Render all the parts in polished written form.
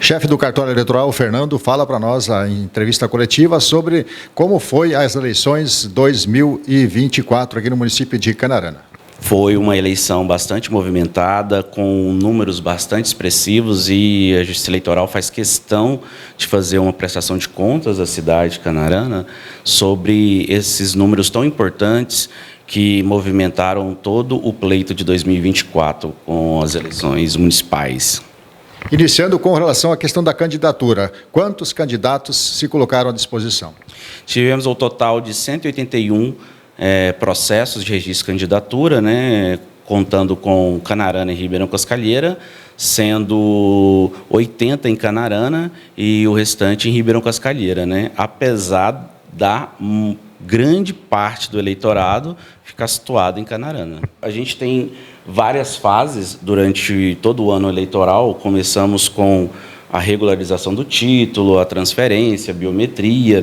Chefe do cartório eleitoral, Fernando, fala para nós a entrevista coletiva sobre como foi as eleições 2024 aqui no município de Canarana. Foi uma eleição bastante movimentada, com números bastante expressivos, e a Justiça Eleitoral faz questão de fazer uma prestação de contas à cidade de Canarana sobre esses números tão importantes que movimentaram todo o pleito de 2024 com as eleições municipais. Iniciando com relação à questão da candidatura, quantos candidatos se colocaram à disposição? Tivemos o total de 181 processos de registro de candidatura, contando com Canarana e Ribeirão Cascalheira, sendo 80 em Canarana e o restante em Ribeirão Cascalheira, apesar da grande parte do eleitorado ficar situado em Canarana. A gente tem várias fases durante todo o ano eleitoral. Começamos com a regularização do título, a transferência, a biometria,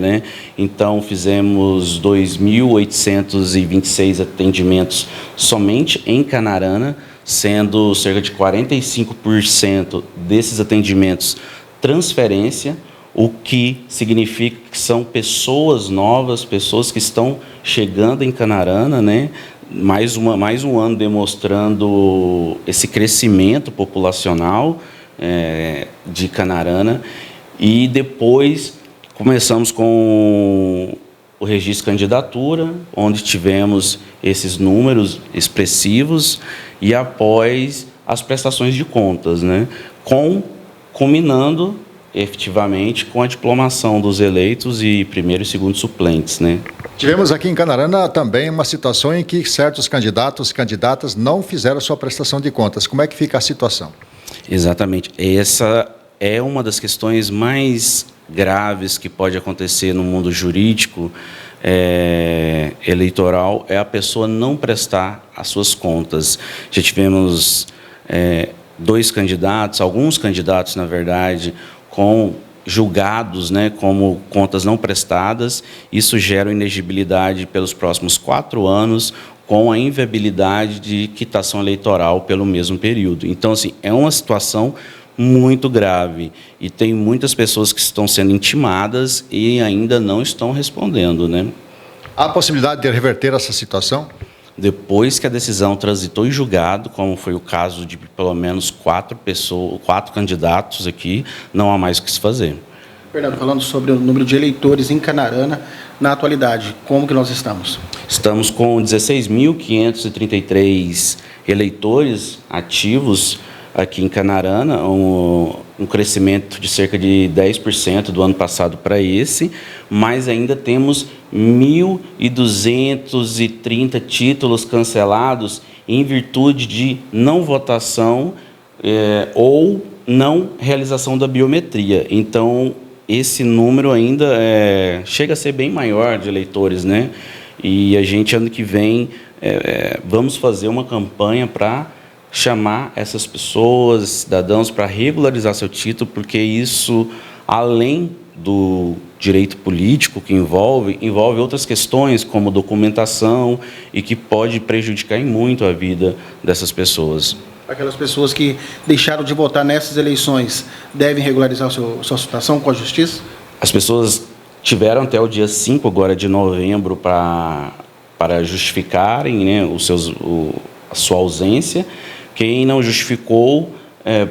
Então, fizemos 2.826 atendimentos somente em Canarana, sendo cerca de 45% desses atendimentos transferência, o que significa que são pessoas novas, pessoas que estão chegando em Canarana, mais um ano demonstrando esse crescimento populacional de Canarana. E depois começamos com o registro de candidatura, onde tivemos esses números expressivos, e após as prestações de contas, culminando efetivamente com a diplomação dos eleitos e primeiro e segundo suplentes, Tivemos aqui em Canarana também uma situação em que certos candidatos e candidatas não fizeram sua prestação de contas. Como é que fica a situação? Exatamente. Essa é uma das questões mais graves que pode acontecer no mundo jurídico eleitoral, é a pessoa não prestar as suas contas. Já tivemos alguns candidatos, na verdade, com julgados como contas não prestadas. Isso gera inegibilidade pelos próximos 4 anos, com a inviabilidade de quitação eleitoral pelo mesmo período. Então, assim, é uma situação muito grave, e tem muitas pessoas que estão sendo intimadas e ainda não estão respondendo, Há a possibilidade de reverter essa situação? Depois que a decisão transitou em julgado, como foi o caso de pelo menos 4 candidatos aqui, não há mais o que se fazer. Fernando, falando sobre o número de eleitores em Canarana, na atualidade, como que nós estamos? Estamos com 16.533 eleitores ativos aqui em Canarana, um crescimento de cerca de 10% do ano passado para esse, mas ainda temos 1.230 títulos cancelados em virtude de não votação ou não realização da biometria. Então, esse número ainda chega a ser bem maior de eleitores, E a gente, ano que vem, vamos fazer uma campanha para chamar essas pessoas, cidadãos, para regularizar seu título, porque isso, além do direito político que envolve outras questões, como documentação, e que pode prejudicar muito a vida dessas pessoas. Aquelas pessoas que deixaram de votar nessas eleições devem regularizar sua situação com a Justiça? As pessoas tiveram até o dia 5 agora de novembro para justificarem a sua ausência. Quem não justificou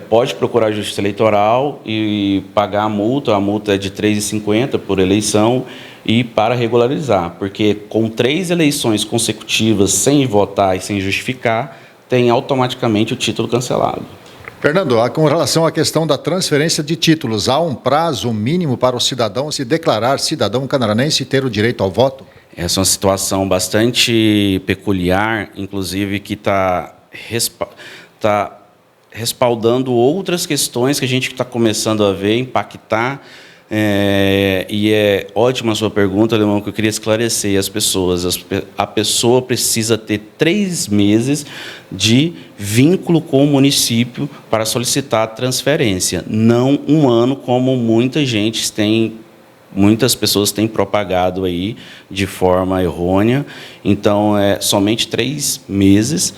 pode procurar a Justiça Eleitoral e pagar a multa é de R$ 3,50 por eleição, e para regularizar, porque com 3 eleições consecutivas sem votar e sem justificar, tem automaticamente o título cancelado. Fernando, com relação à questão da transferência de títulos, há um prazo mínimo para o cidadão se declarar cidadão canaranense e ter o direito ao voto? Essa é uma situação bastante peculiar, inclusive que está respaldando outras questões que a gente está começando a ver, impactar. E é ótima a sua pergunta, Alemão, que eu queria esclarecer as pessoas. A pessoa precisa ter 3 meses de vínculo com o município para solicitar a transferência, não 1 ano, como muitas pessoas têm propagado aí de forma errônea. Então, é somente 3 meses,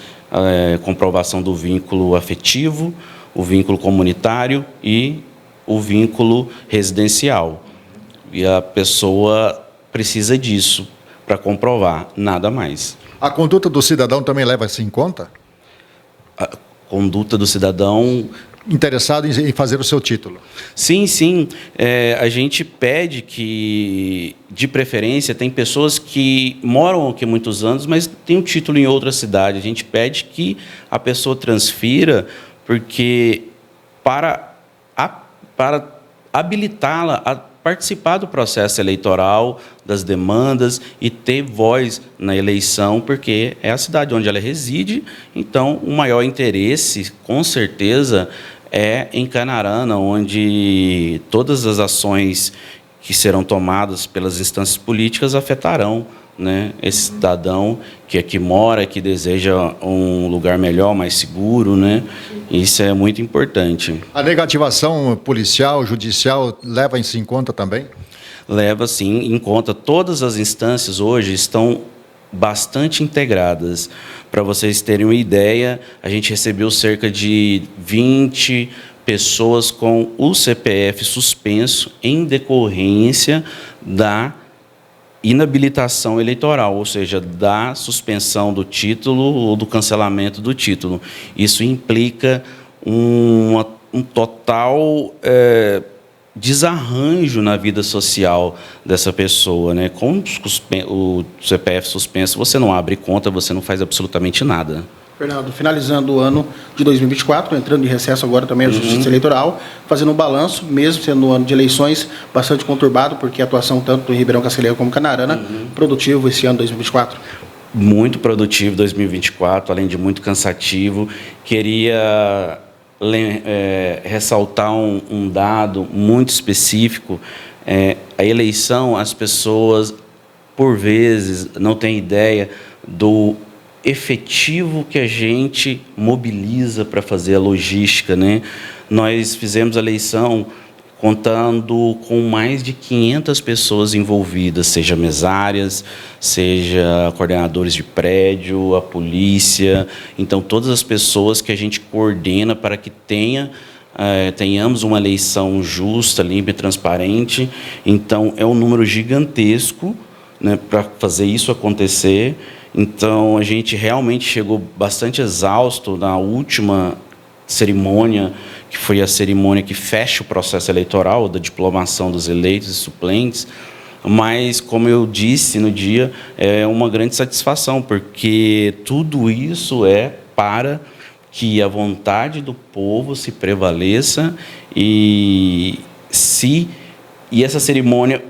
comprovação do vínculo afetivo, o vínculo comunitário e o vínculo residencial. E a pessoa precisa disso para comprovar, nada mais. A conduta do cidadão também leva-se em conta? A conduta do cidadão... Interessado em fazer o seu título. Sim, sim. A gente pede que, de preferência, tem pessoas que moram aqui há muitos anos, mas têm um título em outra cidade. A gente pede que a pessoa transfira, porque para habilitá-la a participar do processo eleitoral, das demandas e ter voz na eleição, porque é a cidade onde ela reside, então o maior interesse, com certeza, é em Canarana, onde todas as ações que serão tomadas pelas instâncias políticas afetarão, né, esse cidadão que aqui mora, que deseja um lugar melhor, mais seguro, né? Isso é muito importante. A negativação policial, judicial, leva-se em conta também? Leva, sim, em conta. Todas as instâncias hoje estão bastante integradas. Para vocês terem uma ideia, a gente recebeu cerca de 20 pessoas com o CPF suspenso em decorrência da inabilitação eleitoral, ou seja, da suspensão do título ou do cancelamento do título. Isso implica um total desarranjo na vida social dessa pessoa, né? Com o CPF suspenso, você não abre conta, você não faz absolutamente nada. Fernando, finalizando o ano de 2024, entrando em recesso agora também a Justiça Eleitoral, fazendo um balanço, mesmo sendo um ano de eleições bastante conturbado, porque a atuação tanto do Ribeirão Castelhano como Canarana, produtivo esse ano 2024? Muito produtivo 2024, além de muito cansativo. Queria ressaltar um dado muito específico. A eleição, as pessoas, por vezes, não têm ideia do efetivo que a gente mobiliza para fazer a logística, né? Nós fizemos a eleição contando com mais de 500 pessoas envolvidas, seja mesárias, seja coordenadores de prédio, a polícia. Então, todas as pessoas que a gente coordena para que tenhamos uma eleição justa, limpa e transparente. Então, é um número gigantesco, né, para fazer isso acontecer. Então, a gente realmente chegou bastante exausto na última cerimônia, que foi a cerimônia que fecha o processo eleitoral, da diplomação dos eleitos e suplentes. Mas, como eu disse no dia, é uma grande satisfação, porque tudo isso é para que a vontade do povo se prevaleça e essa cerimônia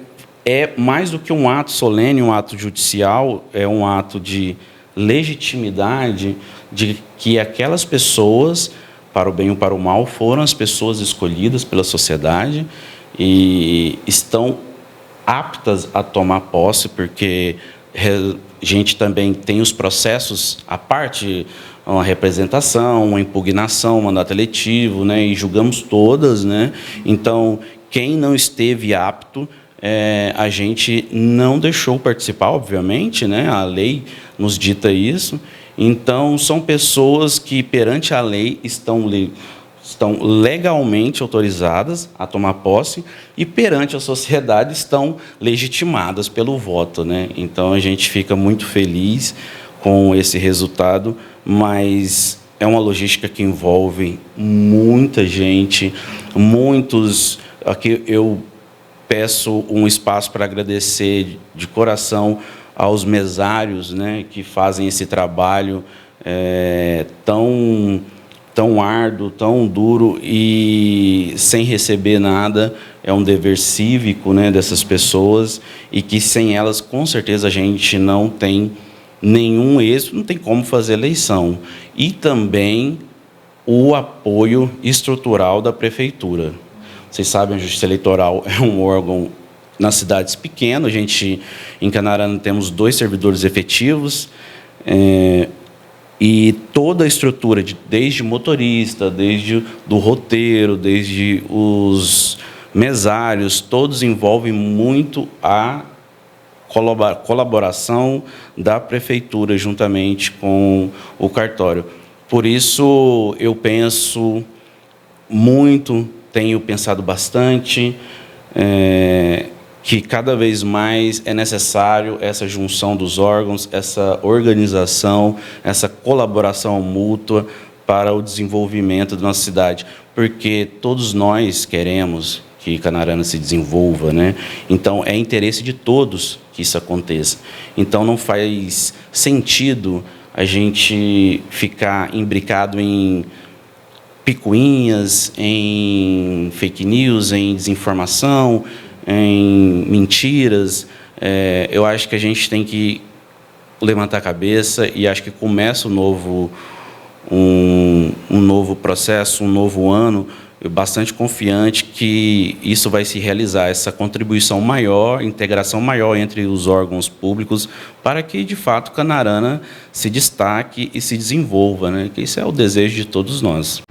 é mais do que um ato solene, um ato judicial, é um ato de legitimidade de que aquelas pessoas, para o bem ou para o mal, foram as pessoas escolhidas pela sociedade e estão aptas a tomar posse, porque a gente também tem os processos à parte, uma representação, uma impugnação, um mandato eletivo, né, e julgamos todas, né? Então, quem não esteve apto, a gente não deixou participar, obviamente, né? A lei nos dita isso. Então, são pessoas que, perante a lei, estão legalmente autorizadas a tomar posse e, perante a sociedade, estão legitimadas pelo voto, né? Então, a gente fica muito feliz com esse resultado, mas é uma logística que envolve muita gente, muitos... Aqui eu peço um espaço para agradecer de coração aos mesários, né, que fazem esse trabalho tão árduo, tão duro e sem receber nada. É um dever cívico, né, dessas pessoas, e que sem elas, com certeza, a gente não tem nenhum êxito, não tem como fazer eleição. E também o apoio estrutural da prefeitura. Vocês sabem, a Justiça Eleitoral é um órgão nas cidades pequenas. A gente, em Canarana, temos 2 servidores efetivos, e toda a estrutura, desde motorista, desde do roteiro, desde os mesários, todos envolvem muito a colaboração da prefeitura juntamente com o cartório. Por isso, eu penso muito tenho pensado bastante que cada vez mais é necessário essa junção dos órgãos, essa organização, essa colaboração mútua para o desenvolvimento da nossa cidade, porque todos nós queremos que Canarana se desenvolva, né? Então, é interesse de todos que isso aconteça. Então, não faz sentido a gente ficar imbricado em picuinhas, em fake news, em desinformação, em mentiras. Eu acho que a gente tem que levantar a cabeça e acho que começa um novo processo, um novo ano, bastante confiante que isso vai se realizar, essa contribuição maior, integração maior entre os órgãos públicos, para que, de fato, Canarana se destaque e se desenvolva, né? Que isso é o desejo de todos nós.